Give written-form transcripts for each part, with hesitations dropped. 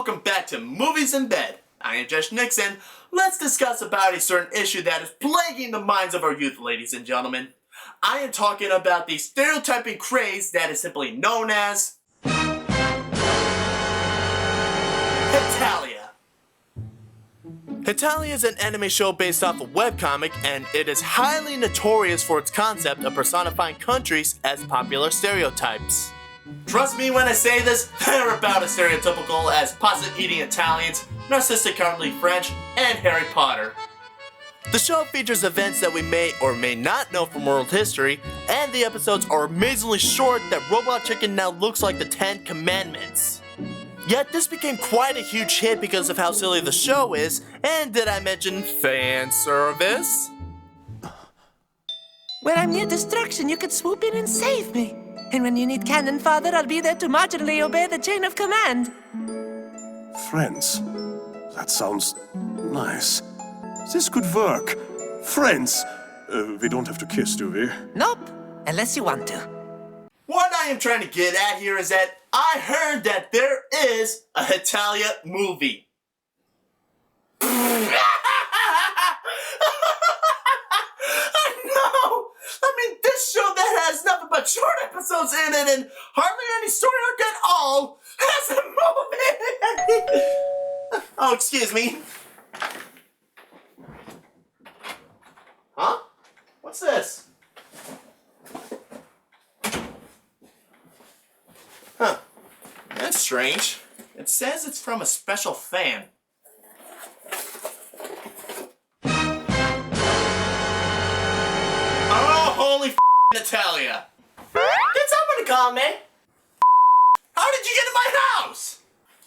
welcome back to Movies in Bed. I am Josh Nixon. Let's discuss about a certain issue that is plaguing the minds of our youth, ladies and gentlemen. I am talking about the stereotyping craze that is simply known as Hetalia. Hetalia is an anime show based off a webcomic, and it is highly notorious for its concept of personifying countries as popular stereotypes. Trust me when I say this, they're about as stereotypical as pasta-eating Italians, narcissistic currently French, and Harry Potter. The show features events that we may or may not know from world history, and the episodes are amazingly short that Robot Chicken now looks like the 10 Commandments. Yet this became quite a huge hit because of how silly the show is, and did I mention fan service? When I'm near destruction, you can swoop in and save me. And when you need cannon fodder, I'll be there to marginally obey the chain of command. Friends. That sounds nice. This could work. Friends. We don't have to kiss, do we? Nope, unless you want to. What I am trying to get at here is that I heard that there is a Hetalia movie. This show that has nothing but short episodes in it and hardly any story arc at all has a movie. Oh, excuse me. Huh? What's this? Huh. That's strange. It says it's from a special fan. Holy Hetalia. Did someone call me? How did you get in my house?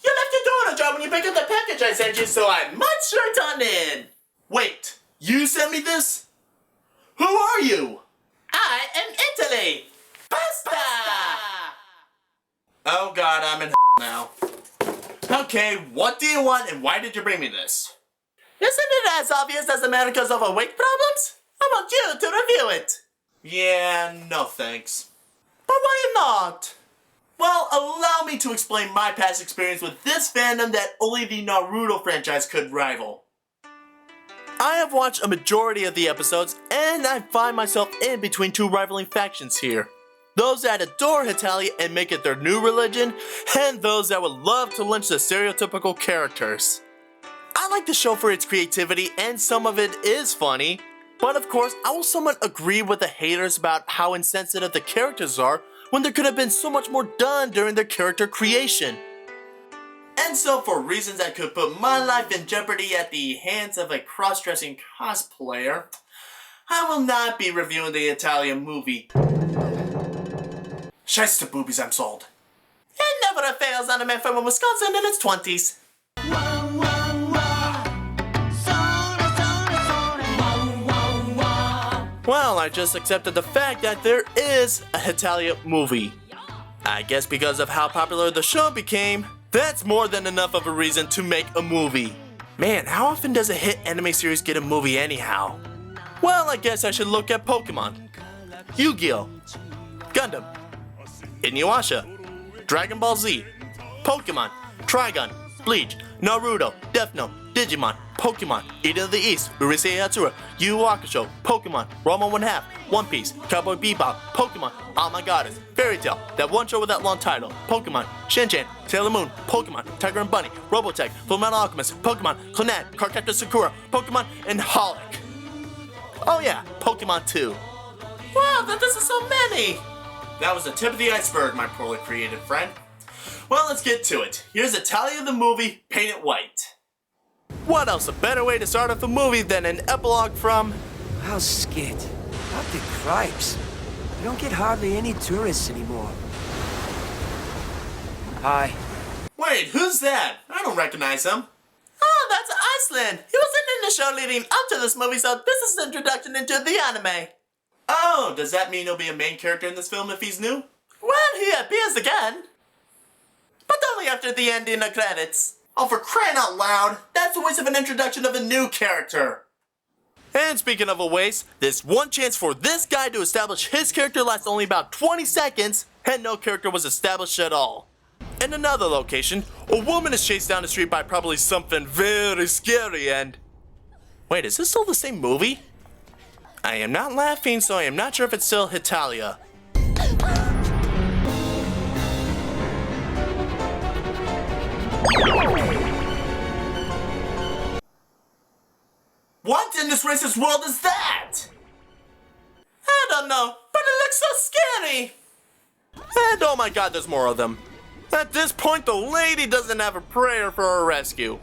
You left your door ajar when you picked up the package I sent you, so I must return in. Wait, you sent me this? Who are you? I am Italy. Pasta! Oh god, I'm in now. Okay, what do you want and why did you bring me this? Isn't it as obvious as the Americas of weight problems? I want you to review it. Yeah, no thanks. But why not? Well, allow me to explain my past experience with this fandom that only the Naruto franchise could rival. I have watched a majority of the episodes, and I find myself in between two rivaling factions here. Those that adore Hetalia and make it their new religion, and those that would love to lynch the stereotypical characters. I like the show for its creativity, and some of it is funny. But of course, I will somewhat agree with the haters about how insensitive the characters are when there could have been so much more done during their character creation. And so for reasons that could put my life in jeopardy at the hands of a cross-dressing cosplayer, I will not be reviewing the Italian movie. Shites to boobies, I'm sold. It never fails on a man from Wisconsin in its 20s. Well, I just accepted the fact that there is a Hetalia movie. I guess because of how popular the show became, that's more than enough of a reason to make a movie. Man, how often does a hit anime series get a movie anyhow? Well, I guess I should look at Pokemon, Yu-Gi-Oh!, Gundam, Inuyasha, Dragon Ball Z, Pokemon, Trigun, Bleach, Naruto, Death Note, Digimon, Pokemon, Eden of the East, Urusei Yatsura, Yu Yu Hakusho, Pokemon, Ranma 1/2, One Piece, Cowboy Bebop, Pokemon, Oh My Goddess, Fairy Tail, that one show with that long title, Pokemon, Shin-Chan, Sailor Moon, Pokemon, Tiger and Bunny, Robotech, Fullmetal Alchemist, Pokemon, Clannad, Cardcaptor Sakura, Pokemon, and Holic. Oh yeah, Pokemon 2. Wow, this is so many! That was the tip of the iceberg, my poorly created friend. Well, let's get to it. Here's Hetalia the movie, painted white. What else a better way to start off a movie than an epilogue from... How's Skid? Up the cripes. We don't get hardly any tourists anymore. Hi. Wait, who's that? I don't recognize him. Oh, that's Iceland. He wasn't in the show leading up to this movie, so this is his introduction into the anime. Oh, does that mean he'll be a main character in this film if he's new? Well, he appears again. But only after the ending of credits. Oh, for crying out loud, that's a waste of an introduction of a new character. And speaking of a waste, this one chance for this guy to establish his character lasts only about 20 seconds, and no character was established at all. In another location, a woman is chased down the street by probably something very scary and... Wait, is this still the same movie? I am not laughing, so I am not sure if it's still Hetalia. What in this racist world is that? I don't know, but it looks so scary. And oh my god, there's more of them. At this point, the lady doesn't have a prayer for her rescue.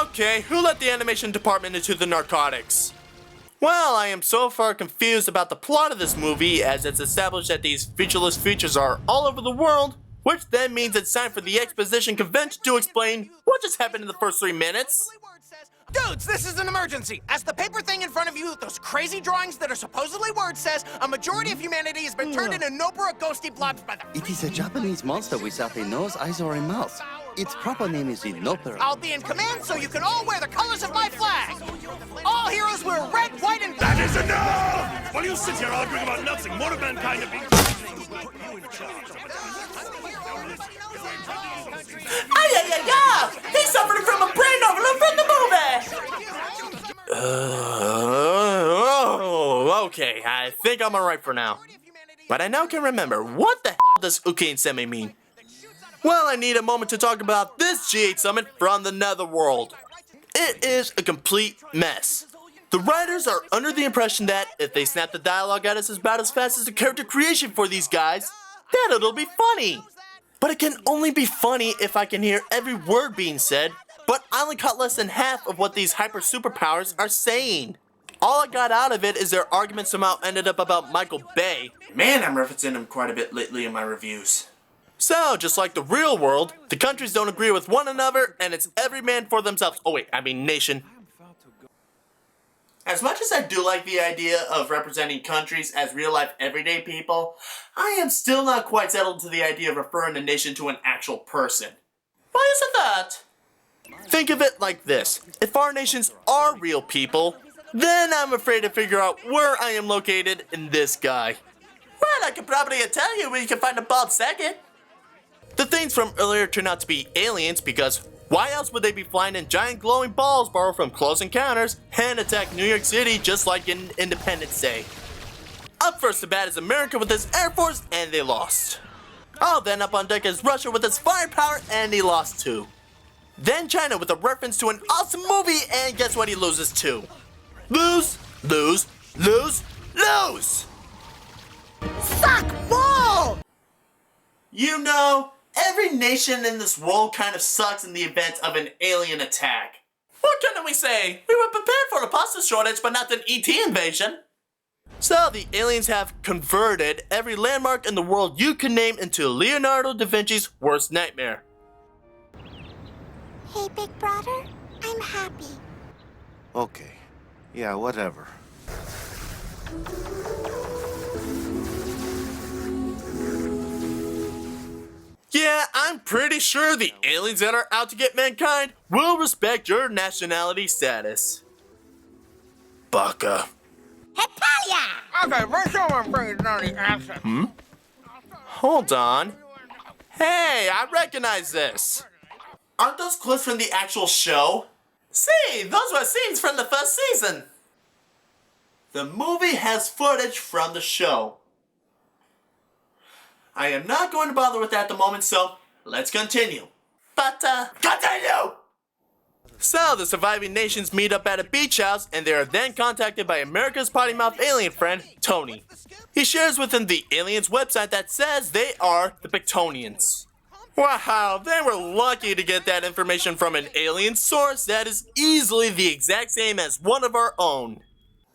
Okay, who let the animation department into the narcotics? Well, I am so far confused about the plot of this movie as it's established that these featureless features are all over the world, which then means it's time for the exposition convention to explain what just happened in the first 3 minutes. Dudes, this is an emergency! As the paper thing in front of you with those crazy drawings that are supposedly words says, a majority of humanity has been turned into Nobara ghosty blobs by the... It is a Japanese monster without a nose, eyes, or a mouth. Its proper name is Inopera. I'll be in command so you can all wear the colors of my flag! All heroes wear red, white, and... That is enough! While you sit here arguing about nothing, more of mankind have been... He's suffering from a brain overload from the movie! Okay, I think I'm alright for now. But I now can remember, what the hell does Uke Seme mean? Well, I need a moment to talk about this G8 summit from the Netherworld. It is a complete mess. The writers are under the impression that if they snap the dialogue at us about as fast as the character creation for these guys, that it'll be funny. But it can only be funny if I can hear every word being said, but I only caught less than half of what these hyper superpowers are saying. All I got out of it is their argument somehow ended up about Michael Bay. Man, I'm referencing him quite a bit lately in my reviews. So, just like the real world, the countries don't agree with one another, and it's every man for themselves. Oh wait, I mean nation. As much as I do like the idea of representing countries as real-life everyday people, I am still not quite settled to the idea of referring a nation to an actual person. Why isn't that? Think of it like this. If our nations are real people, then I'm afraid to figure out where I am located in this guy. Well, I could probably tell you where you can find a bald second. The things from earlier turn out to be aliens because why else would they be flying in giant glowing balls borrowed from Close Encounters and attack New York City just like in Independence Day? Up first to bat is America with its Air Force and they lost. Oh, then up on deck is Russia with its firepower and he lost too. Then China with a reference to an awesome movie and guess what he loses to? Lose, lose, lose, lose! Suck ball! You know, every nation in this world kind of sucks in the event of an alien attack. What can we say? We were prepared for a pasta shortage, but not an ET invasion. So the aliens have converted every landmark in the world you can name into Leonardo da Vinci's worst nightmare. Hey, big brother, I'm happy. Okay. Yeah, whatever. Yeah, I'm pretty sure the aliens that are out to get mankind will respect your nationality status. Baka. Hetalia! Okay, let's show him bring it down the accent. Hold on. Hey, I recognize this. Aren't those clips from the actual show? See, those were scenes from the first season. The movie has footage from the show. I am not going to bother with that at the moment, so let's continue. But, continue! So, the surviving nations meet up at a beach house, and they are then contacted by America's potty mouth alien friend, Tony. He shares with them the aliens' website that says they are the Pictonians. Wow, they were lucky to get that information from an alien source that is easily the exact same as one of our own.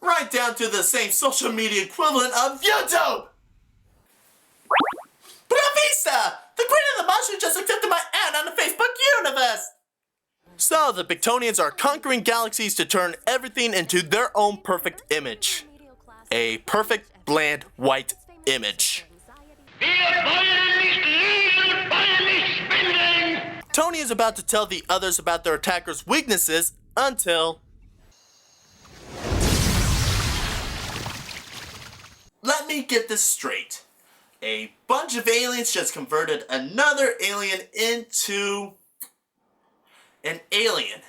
Right down to the same social media equivalent of YouTube! Bravista! The Queen of the Mushroom just accepted my ad on the Facebook universe! So, the Pictonians are conquering galaxies to turn everything into their own perfect image. A perfect, bland, white image. Tony is about to tell the others about their attacker's weaknesses until... let me get this straight. A bunch of aliens just converted another alien into an alien.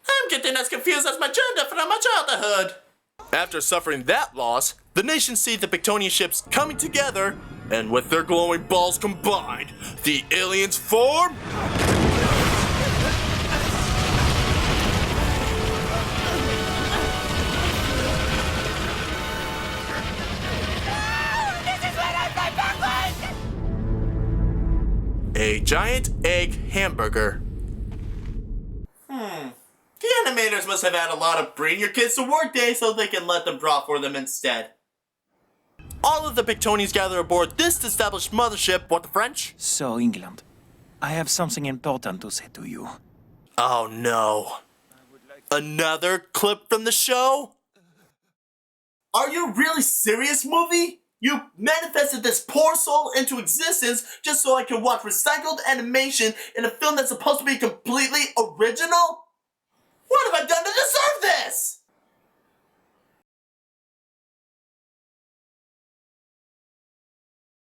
I'm getting as confused as my gender from my childhood. After suffering that loss, the nation sees the Pictonian ships coming together, and with their glowing balls combined, the aliens form... a giant egg hamburger. The animators must have had a lot of bring your kids to work days so they can let them draw for them instead. All of the Pictonians gather aboard this established mothership, what the French? So, England, I have something important to say to you. Oh no. Another clip from the show? Are you really serious, movie? You manifested this poor soul into existence just so I can watch recycled animation in a film that's supposed to be completely original? What have I done to